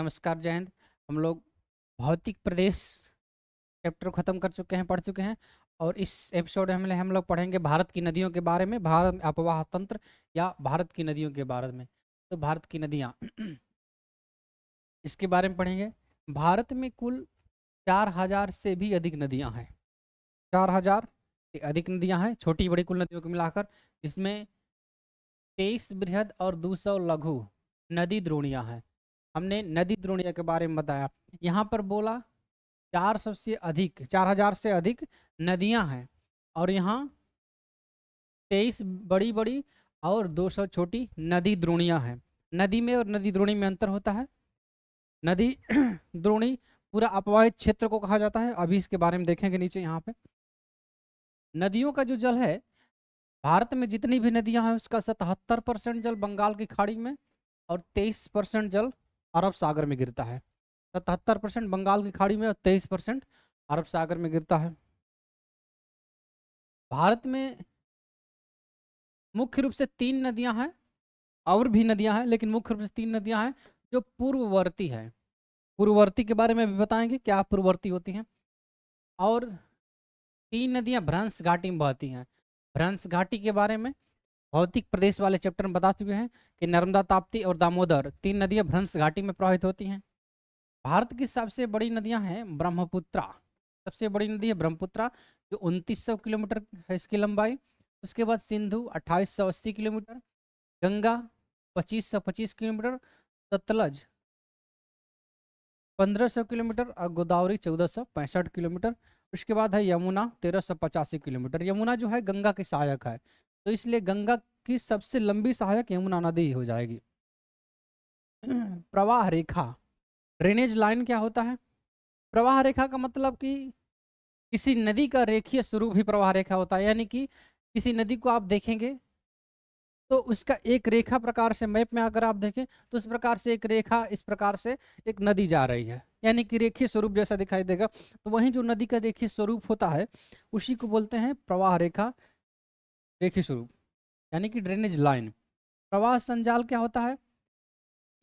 नमस्कार, जय हिंद। हम लोग भौतिक प्रदेश चैप्टर खत्म कर चुके हैं, पढ़ चुके हैं। और इस एपिसोड में हम लोग पढ़ेंगे भारत की नदियों के बारे में, भारत में अपवाह तंत्र या भारत की नदियों के बारे में। तो भारत की नदियाँ इसके बारे में पढ़ेंगे। भारत में कुल 4000 से भी अधिक नदियाँ हैं। 4000 से अधिक नदियाँ हैं, छोटी बड़ी कुल नदियों को मिलाकर, जिसमें 23 बृहद और 200 लघु नदी द्रोणियाँ हैं। हमने नदी द्रोणिया के बारे में बताया। यहाँ पर बोला 400 से अधिक, 4000 से अधिक नदियां हैं, और यहाँ 23 बड़ी बड़ी और 200 छोटी नदी द्रोणियां हैं। नदी में और नदी द्रोणी में अंतर होता है। नदी द्रोणी पूरा अपवाहित क्षेत्र को कहा जाता है। अभी इसके बारे में देखेंगे नीचे यहाँ पे। नदियों का जो जल है, भारत में जितनी भी नदियां हैं उसका 77% जल बंगाल की खाड़ी में और 23% जल अरब सागर में गिरता है। 77% बंगाल की खाड़ी में और 23% अरब सागर में गिरता है। भारत में मुख्य रूप से 3 नदियां हैं, और भी नदियां हैं, लेकिन मुख्य रूप से 3 नदियां हैं जो पूर्ववर्ती है। पूर्ववर्ती के बारे में भी बताएंगे क्या पूर्ववर्ती होती हैं। और 3 नदियां भ्रंश घाटी में बहती हैं। भ्रंश घाटी के बारे में भौतिक प्रदेश वाले चैप्टर में बता चुके हैं कि नर्मदा, ताप्ती और दामोदर 3 नदियां भ्रंश घाटी में प्रवाहित होती हैं। भारत की सबसे बड़ी नदियां हैं ब्रह्मपुत्रा। सबसे बड़ी नदी है ब्रह्मपुत्रा, जो 2900 किलोमीटर है इसकी लंबाई। उसके बाद Sindhu 2880 kilometre, Ganga 2525 kilometre, Sutlej 1500 kilometre और गोदावरी 1465 किलोमीटर। उसके बाद है यमुना 1385 किलोमीटर। यमुना जो है गंगा की सहायक है, तो इसलिए गंगा की सबसे लंबी सहायक यमुना नदी हो जाएगी। प्रवाह रेखा, ड्रेनेज लाइन क्या होता है? प्रवाह रेखा का मतलब कि किसी नदी का रेखीय स्वरूप ही प्रवाह रेखा होता है। यानी कि किसी नदी को आप देखेंगे तो उसका एक रेखा प्रकार से, मैप में अगर आप देखें तो इस प्रकार से एक रेखा, इस प्रकार से एक नदी जा रही है, यानी कि रेखीय स्वरूप जैसा दिखाई देगा। तो वहीं जो नदी का रेखीय स्वरूप होता है उसी को बोलते हैं प्रवाह रेखा, रेखीय स्वरूप, यानी कि ड्रेनेज लाइन। प्रवाह संजाल क्या होता है?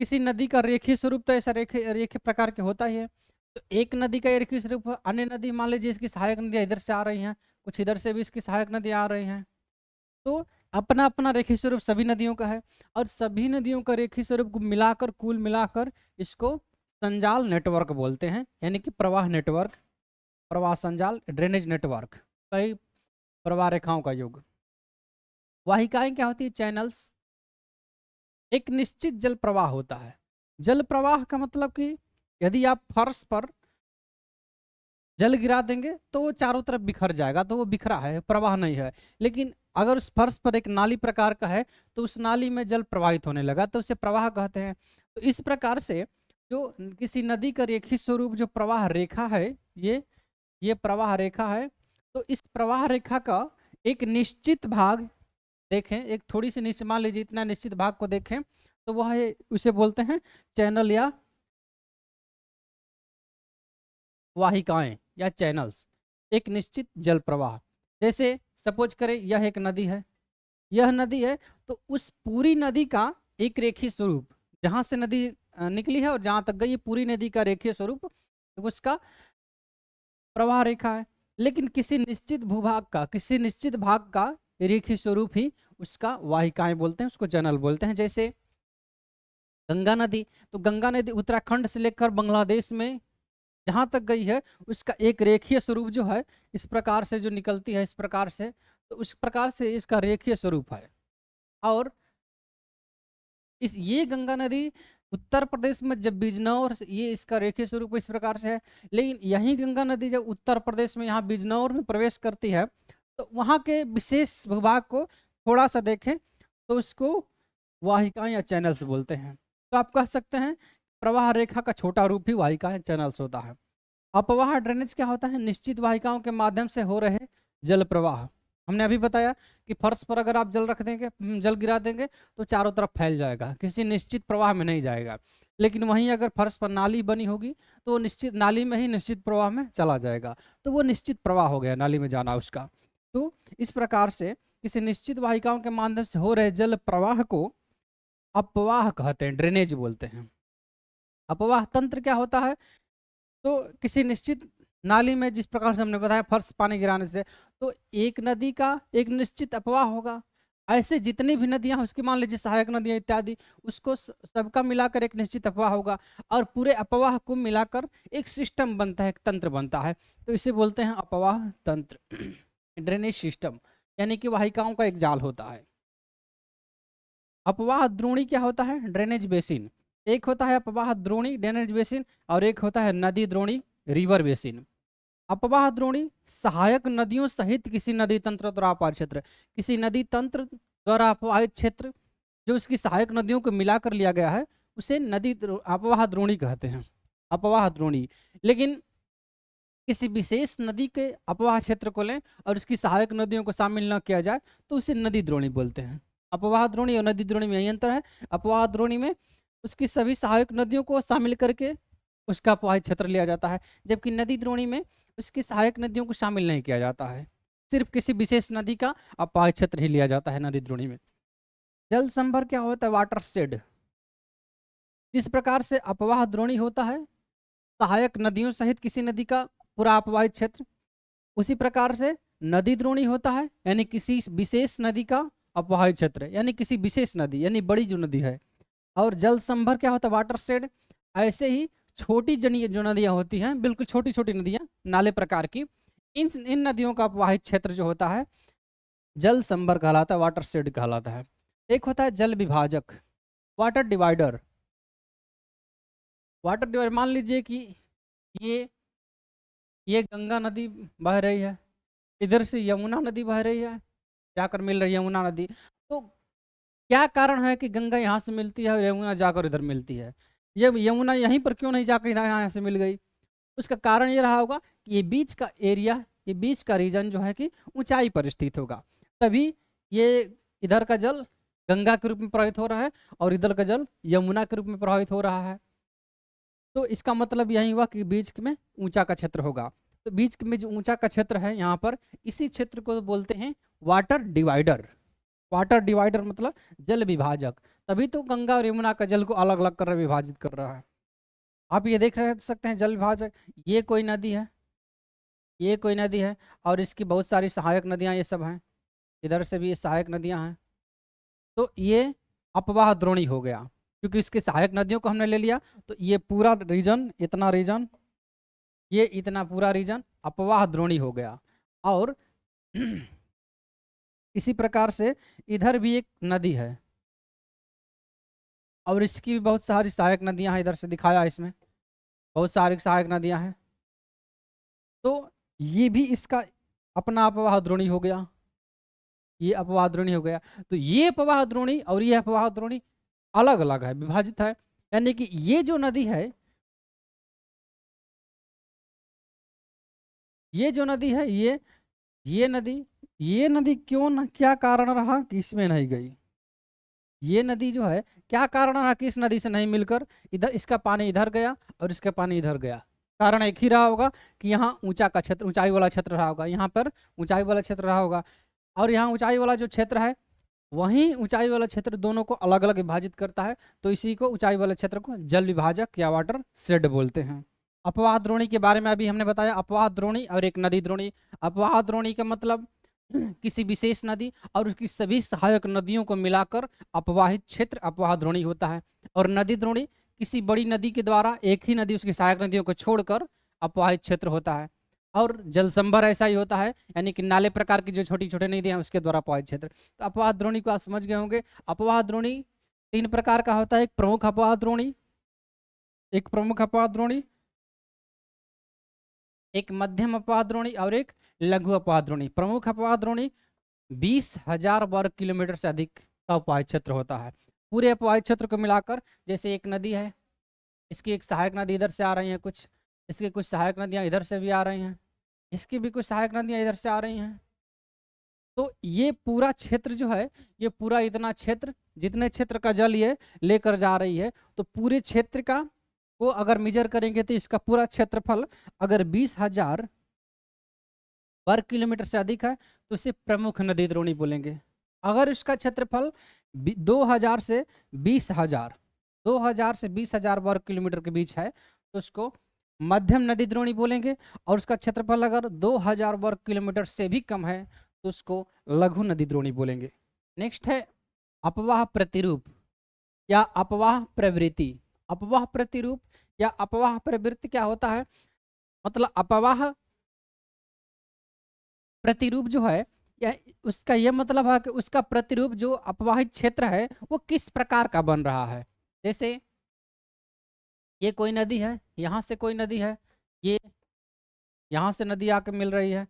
किसी नदी का रेखीय स्वरूप तो ऐसा रेखे रेखे प्रकार के होता ही है। तो एक नदी का रेखीय स्वरूप है, अन्य नदी मान लीजिए इसकी सहायक नदियाँ इधर से आ रही हैं, कुछ इधर से भी इसकी सहायक नदियाँ आ रही हैं। तो अपना अपना रेखीय स्वरूप सभी नदियों का है, और सभी नदियों का रेखीय स्वरूप को मिलाकर, कुल मिलाकर इसको संजाल नेटवर्क बोलते हैं, यानी कि प्रवाह नेटवर्क, प्रवाह संजाल, ड्रेनेज नेटवर्क, कई प्रवाह रेखाओं का योग। वाहिकाएं क्या होती है? चैनल्स। एक निश्चित जल प्रवाह होता है। जल प्रवाह का मतलब कि यदि आप फर्श पर जल गिरा देंगे तो वो चारों तरफ बिखर जाएगा, तो वो बिखरा है, प्रवाह नहीं है। लेकिन अगर उस फर्श पर एक नाली प्रकार का है तो उस नाली में जल प्रवाहित होने लगा, तो उसे प्रवाह कहते हैं। तो इस प्रकार से जो किसी नदी का रेखीय स्वरूप जो प्रवाह रेखा है, ये प्रवाह रेखा है। तो इस प्रवाह रेखा का एक निश्चित भाग देखें, एक थोड़ी सी निश्चित, मान लीजिए इतना निश्चित भाग को देखें, तो वह उसे बोलते हैं चैनल या वाहिकाएं या चैनल्स। एक निश्चित जल प्रवाह, जैसे सपोज करें यह एक नदी है, यह नदी है, तो उस पूरी नदी का एक रेखीय स्वरूप, जहां से नदी निकली है और जहां तक गई, ये पूरी नदी का रेखीय स्वरूप उसका प्रवाह रेखा है। लेकिन किसी निश्चित भूभाग का, किसी निश्चित भाग का रेखीय स्वरूप ही उसका वाहिकाएं बोलते हैं, उसको चैनल बोलते हैं। जैसे गंगा नदी, तो गंगा नदी उत्तराखंड से लेकर बांग्लादेश में जहां तक गई है उसका एक रेखीय स्वरूप जो है, इस प्रकार से जो निकलती है, इस प्रकार से, तो उस प्रकार से इसका रेखीय स्वरूप है। और इस ये गंगा नदी उत्तर प्रदेश में जब बिजनौर, ये इसका रेखीय स्वरूप इस प्रकार से है। लेकिन यही गंगा नदी जब उत्तर प्रदेश में यहाँ बिजनौर में प्रवेश करती है, तो वहाँ के विशेष भूभाग को थोड़ा सा देखें तो उसको वाहिकाएं या चैनल्स बोलते हैं। तो आप कह सकते हैं प्रवाह रेखा का छोटा रूप ही वाहिकाएं चैनल्स होता है। अपवाह ड्रेनेज क्या होता है? निश्चित वाहिकाओं के माध्यम से हो रहे जल प्रवाह। हमने अभी बताया कि फर्श पर अगर आप जल रख देंगे, जल गिरा देंगे तो चारों तरफ फैल जाएगा, किसी निश्चित प्रवाह में नहीं जाएगा। लेकिन वहीं अगर फर्श पर नाली बनी होगी तो वो निश्चित नाली में ही निश्चित प्रवाह में चला जाएगा, तो वो निश्चित प्रवाह हो गया, नाली में जाना उसका। तो इस प्रकार से किसी निश्चित वाहिकाओं के माध्यम से हो रहे जल प्रवाह को अपवाह कहते हैं, ड्रेनेज बोलते हैं। अपवाह तंत्र क्या होता है? तो किसी निश्चित नाली में, जिस प्रकार से हमने बताया फर्श पानी गिराने से, तो एक नदी का एक निश्चित अपवाह होगा। ऐसे जितनी भी नदियां हैं उसकी मान लीजिए सहायक नदियां इत्यादि, उसको सबका मिलाकर एक निश्चित अपवाह होगा, और पूरे अपवाह को मिलाकर एक सिस्टम बनता है, एक तंत्र बनता है, तो इसे बोलते हैं अपवाह तंत्र ड्रेनेज सिस्टम, यानी कि वाहिकाओं का एक जाल होता है। अपवाह द्रोणी क्या होता है? Drainage basin. एक होता है अपवाह द्रोणी ड्रेनेज बेसिन, और एक होता है नदी द्रोणी रिवर बेसिन। अपवाह द्रोणी सहायक नदियों सहित किसी नदी तंत्र द्वारा अपवाहित क्षेत्र, किसी नदी तंत्र द्वारा अपवाहित क्षेत्र जो उसकी सहायक नदियों को मिलाकर लिया गया है, उसे अपवाह द्रोणी कहते हैं, अपवाह द्रोणी। लेकिन किसी विशेष नदी के अपवाह क्षेत्र को लें और उसकी सहायक नदियों को शामिल न किया जाए तो उसे नदी द्रोणी बोलते हैं। अपवाह द्रोणी और नदी द्रोणी में यही अंतर है। अपवाह द्रोणी में उसकी सभी सहायक नदियों को शामिल करके उसका अपवाहित क्षेत्र लिया जाता है, जबकि नदी द्रोणी में उसकी सहायक नदियों को शामिल नहीं किया जाता है, सिर्फ किसी विशेष नदी का अपवाहित क्षेत्र ही लिया जाता है नदी द्रोणी में। जल संभर क्या होता है? Water shade. जिस प्रकार से अपवाह द्रोणी होता है सहायक नदियों सहित किसी नदी का पूरा अपवाहित क्षेत्र, उसी प्रकार से नदी द्रोणी होता है यानी किसी विशेष नदी का अपवाहित क्षेत्र, यानी किसी विशेष नदी यानी बड़ी जो नदी है। और जल संभर क्या होता है? Water shade. ऐसे ही छोटी जो नदियां होती हैं, बिल्कुल छोटी छोटी नदियां, नाले प्रकार की, इन नदियों का अपवाहित क्षेत्र जो होता है जल संभर कहलाता है, वाटर शेड कहलाता है। एक होता है जल विभाजक, वाटर डिवाइडर। वाटर डिवाइडर मान लीजिए कि ये ये गंगा नदी बह रही है, इधर से यमुना नदी बह रही है, जाकर मिल रही है यमुना नदी। तो क्या कारण है कि गंगा यहाँ से मिलती है और यमुना जाकर इधर मिलती है? ये यमुना यहीं पर क्यों नहीं जाकर इधर यहाँ से मिल गई? उसका कारण ये रहा होगा कि ये बीच का एरिया, ये बीच का रीजन जो है कि ऊंचाई पर स्थित होगा, तभी ये इधर का जल गंगा के रूप में प्रवाहित हो रहा है और इधर का जल यमुना के रूप में प्रवाहित हो रहा है। तो इसका मतलब यही हुआ कि बीच में ऊंचा का क्षेत्र होगा। तो बीच में जो ऊंचा का क्षेत्र है यहाँ पर, इसी क्षेत्र को बोलते हैं वाटर डिवाइडर। वाटर डिवाइडर मतलब जल विभाजक। तभी तो गंगा और यमुना का जल को अलग अलग कर विभाजित कर रहा है। आप ये देख रहे सकते हैं जल विभाजक, ये कोई नदी है, ये कोई नदी है, और इसकी बहुत सारी सहायक नदियाँ ये सब हैं, इधर से भी ये सहायक नदियाँ हैं। तो ये अपवाह द्रोणी हो गया, क्योंकि इसके सहायक नदियों को हमने ले लिया, तो ये पूरा रीजन, इतना रीजन, ये इतना पूरा रीजन अपवाह द्रोणी हो गया। और इसी प्रकार से इधर भी एक नदी है और इसकी भी बहुत सारी सहायक नदियां हैं, इधर से दिखाया इसमें बहुत सारी सहायक नदियां हैं। तो ये भी इसका अपना अपवाह द्रोणी हो गया, ये अपवाह द्रोणी हो गया। तो ये अपवाह द्रोणी और ये अपवाह द्रोणी अलग अलग है, विभाजित है। यानी कि ये जो नदी है, ये जो नदी है, ये नदी क्यों न, क्या कारण रहा कि इसमें नहीं गई? ये नदी जो है क्या कारण रहा कि इस नदी से नहीं मिलकर इधर इसका पानी इधर गया और इसका पानी इधर गया? कारण एक ही रहा होगा कि यहाँ ऊंचा का क्षेत्र, ऊंचाई वाला क्षेत्र रहा होगा, यहाँ पर ऊंचाई वाला क्षेत्र रहा होगा, और यहाँ ऊंचाई वाला जो क्षेत्र है वहीं ऊंचाई वाला क्षेत्र दोनों को अलग अलग विभाजित करता है। तो इसी को ऊंचाई वाले क्षेत्र को जल विभाजक या वाटर शेड बोलते हैं। अपवाह द्रोणी के बारे में अभी हमने बताया, अपवाह द्रोणी और एक नदी द्रोणी। अपवाह द्रोणी का मतलब किसी विशेष नदी और उसकी सभी सहायक नदियों को मिलाकर अपवाहित क्षेत्र अपवाह द्रोणी होता है। और नदी द्रोणी किसी बड़ी नदी के द्वारा एक ही नदी उसकी सहायक नदियों को छोड़कर अपवाहित क्षेत्र होता है। और जल संभर ऐसा ही होता है, यानी कि नाले प्रकार की जो छोटी छोटी नदियां हैं उसके द्वारा अपवाहित क्षेत्र। तो अपवाह द्रोणी को आप समझ गए होंगे। अपवाह द्रोणी 3 प्रकार का होता है, एक प्रमुख अपवाह द्रोणी, एक प्रमुख अपवाह द्रोणी, एक मध्यम अपवाह द्रोणी और एक लघु अपवाह द्रोणी। प्रमुख अपवाह द्रोणी 20,000 वर्ग किलोमीटर से अधिक का अपवाहित क्षेत्र होता है। पूरे अपवाहित क्षेत्र को मिलाकर, जैसे एक नदी है, इसकी एक सहायक नदी इधर से आ रही है, कुछ इसकी कुछ सहायक नदियां इधर से भी आ रही हैं, इसकी भी कुछ सहायक नदियां इधर से आ रही हैं। तो ये पूरा क्षेत्र जो है, ये पूरा इतना क्षेत्र, जितने क्षेत्र का जल ये लेकर जा रही है, तो पूरे क्षेत्र का को अगर मेजर करेंगे तो इसका पूरा क्षेत्रफल अगर 20,000 वर्ग किलोमीटर से अधिक है तो इसे प्रमुख नदी द्रोणी बोलेंगे। अगर इसका क्षेत्रफल 2,000 से 20,000 2000 से 20,000 वर्ग किलोमीटर के बीच है तो उसको मध्यम नदी द्रोणी बोलेंगे। और उसका क्षेत्रफल अगर 2000 वर्ग किलोमीटर से भी कम है तो उसको लघु नदी द्रोणी बोलेंगे। नेक्स्ट है अपवाह प्रतिरूप या अपवाह प्रवृत्ति। अपवाह प्रतिरूप या अपवाह प्रवृत्ति क्या होता है? मतलब अपवाह प्रतिरूप जो है या उसका यह मतलब है कि उसका प्रतिरूप जो अपवाहित क्षेत्र है वो किस प्रकार का बन रहा है। जैसे ये कोई नदी है, यहाँ से कोई नदी है, ये यहाँ से नदी आके मिल रही है,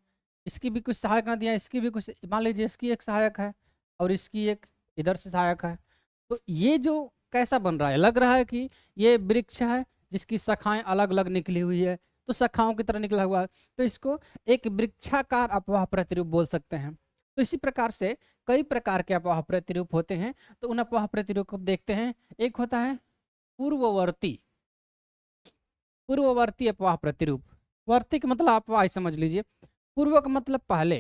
इसकी भी कुछ सहायक नदियाँ, इसकी भी कुछ, मान लीजिए इसकी एक सहायक है और इसकी एक इधर से सहायक है। तो ये जो कैसा बन रहा है, लग रहा है कि ये वृक्ष है जिसकी शाखाएं अलग अलग निकली हुई है, तो शाखाओं की तरह निकला हुआ है, तो इसको एक वृक्षाकार अपवाह प्रतिरूप बोल सकते हैं। तो इसी प्रकार से कई प्रकार के अपवाह प्रतिरूप होते हैं। तो उन अपवाह प्रतिरूप को देखते हैं। एक होता है पूर्ववर्ती, पूर्ववर्ती अपवाह प्रतिरूप। वर्ती का मतलब अपवाह समझ लीजिए, पूर्व का मतलब पहले,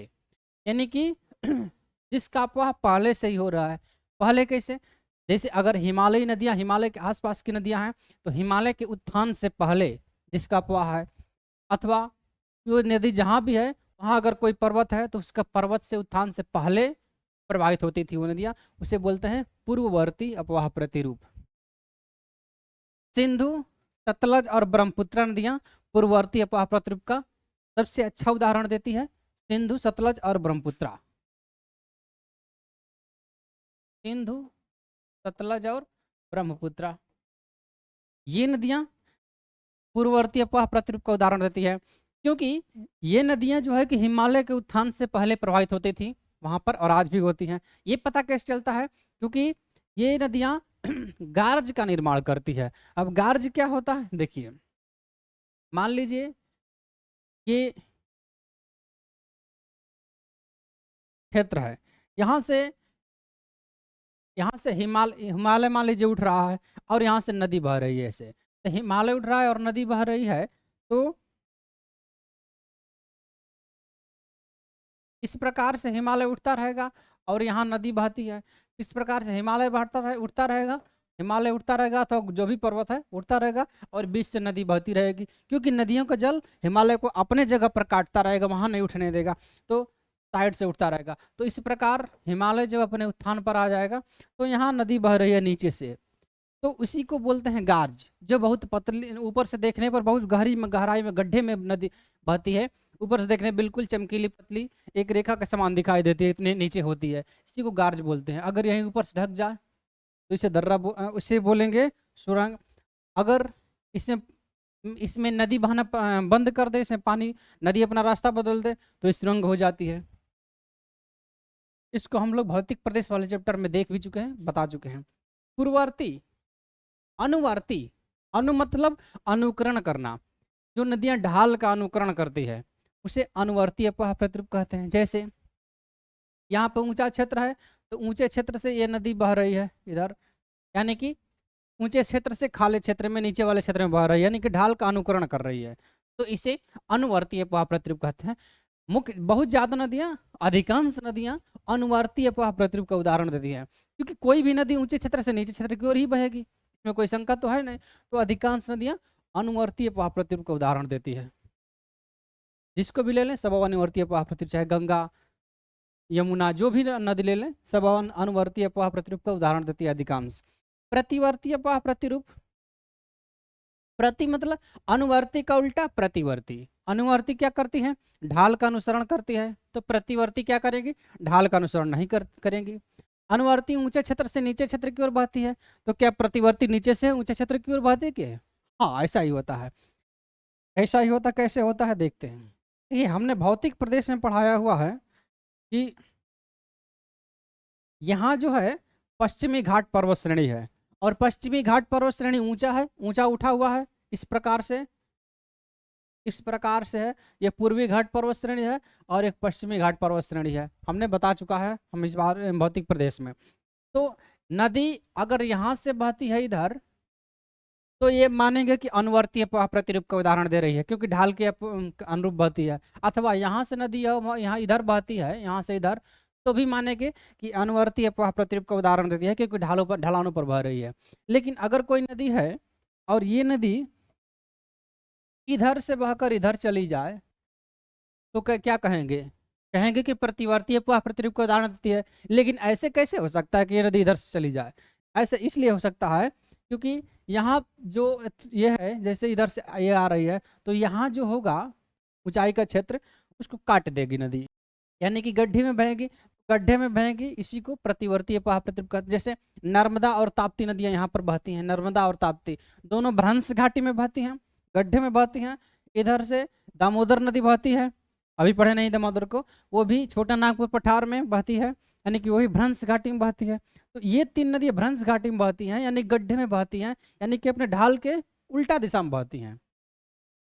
यानी कि जिसका अपवाह पहले से ही हो रहा है। पहले कैसे? जैसे अगर हिमालयी नदियां, हिमालय के आसपास की नदियां हैं तो हिमालय के उत्थान से पहले जिसका अपवाह है, अथवा वो नदी जहाँ भी है वहाँ अगर कोई पर्वत है तो उसका पर्वत से उत्थान से पहले प्रवाहित होती थी वो नदियाँ, उसे बोलते हैं पूर्ववर्ती अपवाह प्रतिरूप। सिंधु, सतलज और ब्रह्मपुत्र नदियाँ पूर्ववर्ती अपवाह प्रतिरूप का सबसे अच्छा उदाहरण देती है। सिंधु, सतलज और ब्रह्मपुत्र, सिंधु, सतलज और ब्रह्मपुत्र, ये नदियाँ पूर्ववर्ती अपवाह प्रतिरूप का उदाहरण देती है, क्योंकि ये नदियाँ जो है कि हिमालय के उत्थान से पहले प्रवाहित होती थी वहाँ पर, और आज भी होती हैं। ये पता कैसे चलता है? क्योंकि ये नदियाँ गार्ज का निर्माण करती है। अब गार्ज क्या होता है देखिए, मान लीजिए ये क्षेत्र है, यहाँ से हिमालय मान लीजिए उठ रहा है और यहाँ से नदी बह रही है। ऐसे तो हिमालय उठ रहा है और नदी बह रही है, तो इस प्रकार से हिमालय उठता रहेगा और यहाँ नदी बहती है। इस प्रकार से हिमालय उठता रहेगा, हिमालय उठता रहेगा तो जो भी पर्वत है उठता रहेगा और बीच से नदी बहती रहेगी, क्योंकि नदियों का जल हिमालय को अपने जगह पर काटता रहेगा, वहाँ नहीं उठने देगा, तो साइड से उठता रहेगा। तो इस प्रकार हिमालय जब अपने उत्थान पर आ जाएगा तो यहाँ नदी बह रही है नीचे से, तो उसी को बोलते हैं गार्ज, जो बहुत पतली, ऊपर से देखने पर बहुत गहराई में गड्ढे में नदी बहती है, ऊपर से देखने बिल्कुल चमकीली पतली एक रेखा के समान दिखाई देती है, इतने नीचे होती है, इसी को गार्ज बोलते हैं। अगर यहीं ऊपर से ढक जाए तो इसे इसे बोलेंगे सुरंग। अगर इसमें इसमें नदी बहना बंद कर दे, इसमें पानी, नदी अपना रास्ता बदल दे तो इस सुरंग हो जाती है। इसको हम लोग भौतिक प्रदेश वाले चैप्टर में देख भी चुके हैं, बता चुके हैं। पूर्ववर्ती, अनुवर्ती, अनु मतलब अनुकरण करना, जो नदियां ढाल का अनुकरण करती है उसे अनुवर्ती अपवाह प्रतिरूप कहते हैं। जैसे यहाँ पर ऊंचा क्षेत्र है तो ऊंचे क्षेत्र से ये नदी बह रही है इधर, यानी कि ऊंचे क्षेत्र से खाले क्षेत्र में, नीचे वाले क्षेत्र में बह रही है, यानी कि ढाल का अनुकरण कर रही है, तो इसे अनुवर्ती अपवाह प्रतिरूप कहते हैं। मुख्य बहुत ज्यादा नदियां, अधिकांश नदियां अनुवर्ती अपवाह प्रतिरूप का उदाहरण देती है, क्योंकि कोई भी नदी ऊंचे क्षेत्र से नीचे क्षेत्र की ओर ही बहेगी, इसमें कोई शंका तो है नहीं, तो अधिकांश नदियां अनुवर्ती अपवाह प्रतिरूप का उदाहरण देती है। जिसको भी ले लें सब अनुवर्ती अपवाह प्रतिरूप, चाहे गंगा, यमुना, जो भी नदी ले लें सब अनुवर्ती अपवाह प्रतिरूप का उदाहरण देती है अधिकांश। प्रतिवर्ती अपवाह प्रतिरूप, प्रति मतलब अनुवर्ती का उल्टा प्रतिवर्ती। अनुवर्ती क्या करती है? ढाल का अनुसरण करती है, तो प्रतिवर्ती क्या करेगी? ढाल का अनुसरण नहीं करेंगी। अनुवर्ती ऊंचे क्षेत्र से नीचे क्षेत्र की ओर बहती है, तो क्या प्रतिवर्ती नीचे से ऊंचे क्षेत्र की ओर बहती है क्या? हाँ, ऐसा ही होता है। ऐसा ही होता, कैसे होता है देखते हैं। ये हमने भौतिक प्रदेश में पढ़ाया हुआ है कि यहाँ जो है पश्चिमी घाट पर्वत श्रेणी है, और पश्चिमी घाट पर्वत श्रेणी ऊंचा है, ऊंचा उठा हुआ है, इस प्रकार से, इस प्रकार से है। ये पूर्वी घाट पर्वत श्रेणी है और एक पश्चिमी घाट पर्वत श्रेणी है, हमने बता चुका है हम इस बार भौतिक प्रदेश में। तो नदी अगर यहाँ से बहती है इधर, तो ये मानेंगे कि अनुवर्ती अपवाह प्रतिरूप का उदाहरण दे रही है, क्योंकि ढाल के अनुरूप बहती है। अथवा यहाँ से नदी यहाँ इधर बहती है, यहाँ से इधर, तो भी मानेंगे कि अनुवर्ती अपवाह प्रतिरूप का उदाहरण देती है, क्योंकि ढलानों पर बह रही है। लेकिन अगर कोई नदी है और ये नदी इधर से बहकर इधर चली जाए तो क्या कहेंगे? कहेंगे कि प्रतिवर्ती अपवाह प्रतिरूप का उदाहरण देती है। लेकिन ऐसे कैसे हो सकता है कि ये नदी इधर से चली जाए? ऐसे इसलिए हो सकता है क्योंकि यहाँ जो ये है, जैसे इधर से ये आ रही है, तो यहाँ जो होगा ऊंचाई का क्षेत्र उसको काट देगी नदी, यानी कि गड्ढे में बहेगी। गड्ढे में बहेगी, इसी को प्रतिवर्ती अपवाह प्रतिरूप कहते हैं। जैसे नर्मदा और ताप्ती नदियां यहाँ पर बहती हैं, नर्मदा और ताप्ती दोनों भ्रंश घाटी में बहती हैं, गड्ढे में बहती हैं। इधर से दामोदर नदी बहती है, अभी पढ़े नहीं दामोदर को, वो भी छोटा नागपुर पठार में बहती है, यानी कि वही भ्रंश घाटी में बहती है। तो ये तीन नदियां भ्रंश घाटी में बहती हैं, यानी गड्ढे में बहती हैं, यानी कि अपने ढाल के उल्टा दिशा में बहती हैं।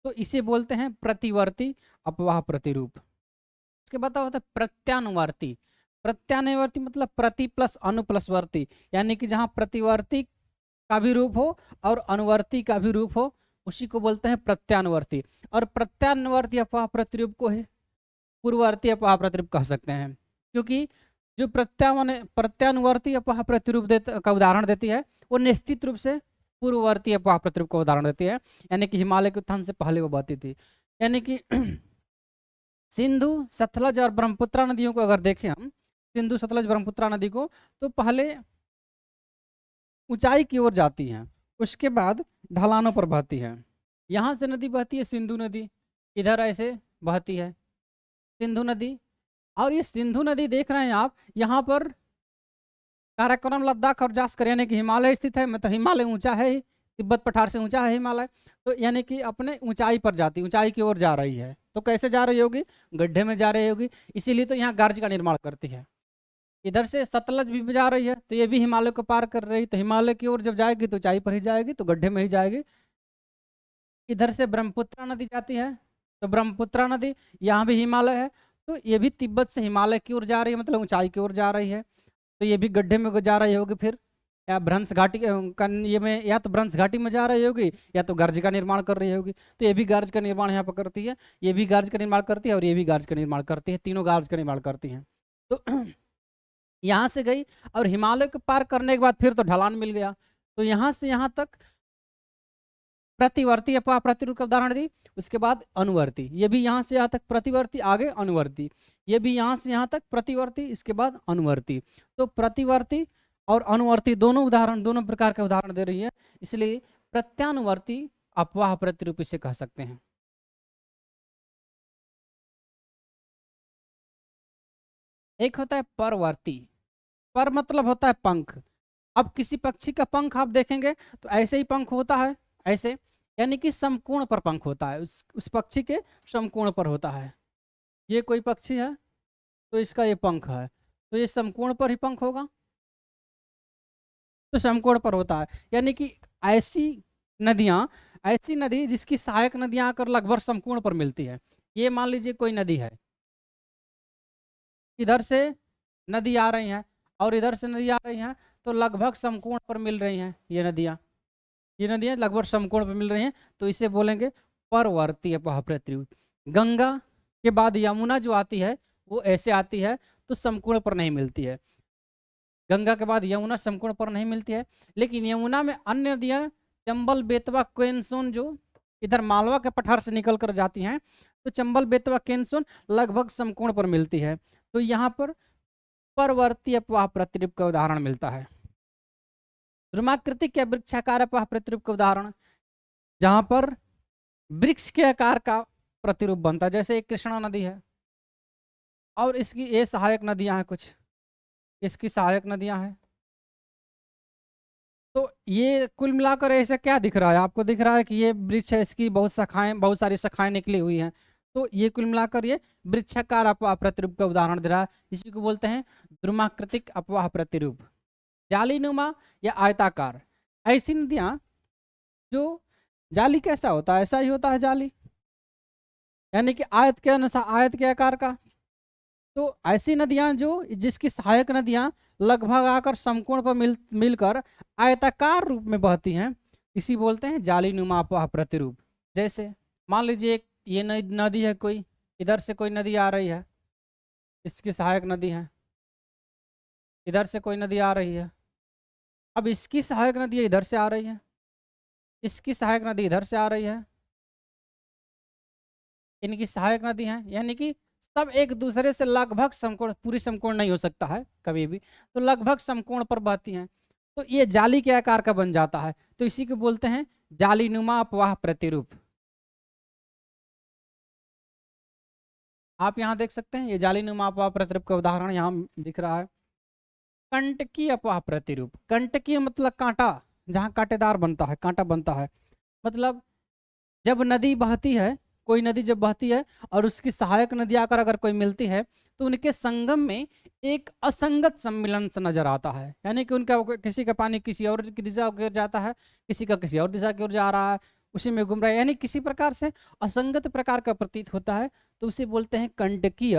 तो इसे बोलते हैं प्रतिवर्ती अपवाह प्रतिरूप। इसके बाद होता है प्रत्यानुवर्ती। प्रत्यानुवर्ती मतलब प्रति प्लस अनु प्लस वर्ती, यानी कि जहाँ प्रतिवर्ती का भी रूप हो और अनुवर्ती का भी रूप हो, उसी को बोलते हैं प्रत्यानुवर्ती। और प्रत्यानुवर्ती अपवाह प्रतिरूप को ही पूर्ववर्ती अपवाह प्रतिरूप कह सकते हैं, क्योंकि जो प्रत्यानुवर्ती अपवाह प्रतिरूप का उदाहरण देती है वो निश्चित रूप से पूर्ववर्ती अपवाह प्रतिरूप का उदाहरण देती है, यानी कि हिमालय के उत्थान से पहले वो बहती थी। यानी कि सिंधु सतलज और ब्रह्मपुत्रा नदियों को अगर देखें हम, सिंधु सतलज ब्रह्मपुत्रा नदी को, तो पहले ऊंचाई की ओर जाती हैं, उसके बाद ढलानों पर बहती है। यहाँ से नदी बहती है सिंधु नदी, इधर ऐसे बहती है सिंधु नदी। और ये सिंधु नदी देख रहे हैं आप, यहाँ पर काराकोरम, लद्दाख और जास्कर, यानी कि हिमालय स्थित है। मतलब हिमालय ऊंचा है ही, तिब्बत पठार से ऊंचा है हिमालय। तो यानी कि अपने ऊंचाई पर जाती, ऊंचाई की ओर जा रही है। तो कैसे जा रही होगी? गड्ढे में जा रही होगी, इसीलिए तो यहाँ गर्ज का निर्माण करती है। इधर से सतलज भी जा रही है, तो ये भी हिमालय को पार कर रही, तो हिमालय की ओर जब जाएगी तो ऊंचाई पर ही जाएगी, तो गड्ढे में ही जाएगी। इधर से ब्रह्मपुत्रा नदी जाती है, तो ब्रह्मपुत्रा नदी यहाँ भी हिमालय है, तो ये भी तिब्बत से हिमालय की ओर जा रही है, मतलब ऊंचाई की ओर जा रही है। तो ये भी गड्ढे में जा रही होगी फिर, या भ्रंश घाटी ये में, या तो भ्रंश घाटी में जा रही होगी या तो गर्ज का निर्माण कर रही होगी। तो ये भी गर्ज का निर्माण यहाँ पर करती है, ये भी गर्ज का निर्माण करती है और ये भी गर्ज का निर्माण करती है, तीनों गर्ज का निर्माण करती हैं। तो यहाँ से गई और हिमालय को पार करने के बाद फिर तो ढलान मिल गया, तो यहाँ से यहाँ तक प्रतिवर्ती अपवाह प्रतिरूप का उदाहरण दी। उसके बाद अनुवर्ती, ये भी यहाँ से यहाँ तक प्रतिवर्ती, आगे अनुवर्ती, ये भी यहाँ से यहाँ तक प्रतिवर्ती, इसके बाद अनुवर्ती। तो प्रतिवर्ती और अनुवर्ती दोनों उदाहरण, दोनों प्रकार के उदाहरण दे रही है, इसलिए प्रत्यानुवर्ती अपवाह प्रतिरूप इसे कह सकते हैं। एक होता है परवर्ती। पर मतलब होता है पंख। अब किसी पक्षी का पंख आप देखेंगे तो ऐसे ही पंख होता है, ऐसे, यानी कि समकोण पर पंख होता है, उस पक्षी के समकोण पर होता है। ये कोई पक्षी है तो इसका ये पंख है, तो ये समकोण पर ही पंख होगा, तो समकोण पर होता है। यानी कि ऐसी नदियां, ऐसी नदी जिसकी सहायक नदियां आकर लगभग समकोण पर मिलती है। ये मान लीजिए कोई नदी है, इधर से नदी आ रही हैं और इधर से नदी आ रही हैं, तो लगभग समकोण पर मिल रही हैं ये नदियां लगभग समकोण पर मिल रही हैं, तो इसे बोलेंगे परवर्ती अपवाह प्रतिरूप। गंगा के बाद यमुना जो आती है वो ऐसे आती है, तो समकोण पर नहीं मिलती है। गंगा के बाद यमुना समकोण पर नहीं मिलती है, लेकिन यमुना में अन्य नदियां चंबल, बेतवा, केनसोन जो इधर मालवा के पठार से निकल कर जाती हैं, तो चंबल, बेतवा, केनसोन लगभग समकोण पर मिलती है। तो यहाँ पर परवर्ती अपवाह प्रतिरूप का उदाहरण मिलता है। ध्रुमाकृतिक या वृक्षाकार अपवाह प्रतिरूप का उदाहरण, जहां पर वृक्ष के आकार का प्रतिरूप बनता है, जैसे एक कृष्णा नदी है और इसकी ये सहायक नदियां हैं, कुछ इसकी सहायक नदियां हैं। तो ये कुल मिलाकर ऐसा क्या दिख रहा है आपको? दिख रहा है कि ये वृक्ष है, इसकी बहुत सारी शाखाएं निकली हुई हैं। तो ये कुल मिलाकर ये वृक्षाकार अपवाह प्रतिरूप का उदाहरण दे रहा है, इसी को बोलते हैं ध्रुमाकृतिक अपवाह प्रतिरूप। जालीनुमा या आयताकार, ऐसी नदियां जो जाली कैसा होता है, ऐसा ही होता है जाली, यानी कि आयत के अनुसार, आयत के आकार का। तो ऐसी नदियां जो जिसकी सहायक नदियां लगभग आकर समकोण पर मिलकर आयताकार रूप में बहती हैं, इसी बोलते हैं जालीनुमा अपवाह प्रतिरूप। जैसे मान लीजिए एक ये नदी है कोई, इधर से कोई नदी आ रही है, इसकी सहायक नदी है, इधर से कोई नदी आ रही है, अब इसकी सहायक नदी इधर से आ रही है, इसकी सहायक नदी इधर से आ रही है, इनकी सहायक नदी है, यानी कि सब एक दूसरे से लगभग समकोण, पूरी समकोण नहीं हो सकता है कभी भी, तो लगभग समकोण पर बहती हैं, तो ये जाली के आकार का बन जाता है, तो इसी को बोलते हैं जालीनुमा अपवाह प्रतिरूप। आप यहाँ देख सकते हैं ये जालीनुमा अपवाह प्रतिरूप का उदाहरण यहाँ दिख रहा है। कंटकी अपवाह प्रतिरूप, कंटकी मतलब कांटा, जहाँ कांटेदार बनता है, कांटा बनता है, मतलब जब नदी बहती है, कोई नदी जब बहती है और उसकी सहायक नदी आकर अगर कोई मिलती है तो उनके संगम में एक असंगत सम्मिलन से नजर आता है, यानी कि उनका किसी का पानी किसी और की दिशा की ओर जाता है, किसी का किसी और दिशा की ओर जा रहा है, उसी में घूम रहा है, यानी किसी प्रकार से असंगत प्रकार का प्रतीत होता है, तो उसे बोलते हैं कंटकीय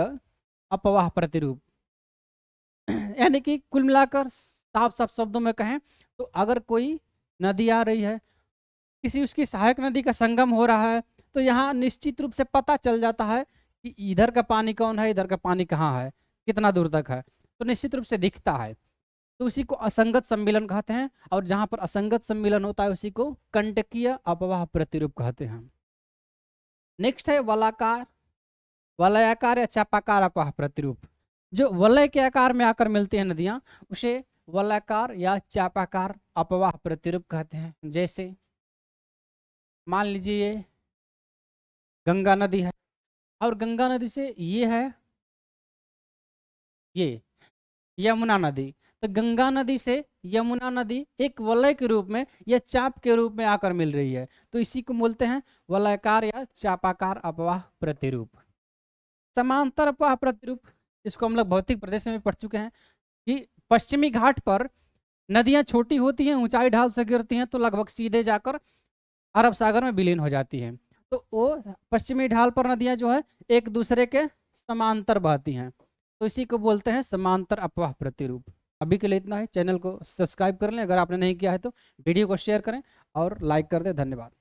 अपवाह प्रतिरूप। यानी कि कुल मिलाकर साफ साफ शब्दों में कहें तो अगर कोई नदी आ रही है, किसी उसकी सहायक नदी का संगम हो रहा है, तो यहाँ निश्चित रूप से पता चल जाता है कि इधर का पानी कौन है, इधर का पानी कहाँ है, कितना दूर तक है, तो निश्चित रूप से दिखता है, तो उसी को असंगत सम्मिलन कहते हैं, और जहाँ पर असंगत सम्मिलन होता है उसी को कंटकीय अपवाह प्रतिरूप कहते हैं। नेक्स्ट है वलाकार, वलयाकार या चापाकार अपवाह प्रतिरूप। जो वलय के आकार में आकर मिलती हैं नदियाँ उसे वलयाकार या चापाकार अपवाह प्रतिरूप कहते हैं। जैसे मान लीजिए ये गंगा नदी है, और गंगा नदी से ये है ये यमुना नदी, तो गंगा नदी से यमुना नदी एक वलय के रूप में या चाप के रूप में आकर मिल रही है, तो इसी को बोलते हैं वलयाकार या चापाकार अपवाह प्रतिरूप। समांतर अपवाह प्रतिरूप, इसको हम लोग भौतिक प्रदेश में पढ़ चुके हैं कि पश्चिमी घाट पर नदियां छोटी होती हैं, ऊंचाई ढाल से गिरती हैं, तो लगभग सीधे जाकर अरब सागर में विलीन हो जाती हैं, तो वो पश्चिमी ढाल पर नदियां जो है एक दूसरे के समांतर बहती हैं, तो इसी को बोलते हैं समांतर अपवाह प्रतिरूप। अभी के लिए इतना है, चैनल को सब्सक्राइब कर लें अगर आपने नहीं किया है तो, वीडियो को शेयर करें और लाइक कर दें। धन्यवाद।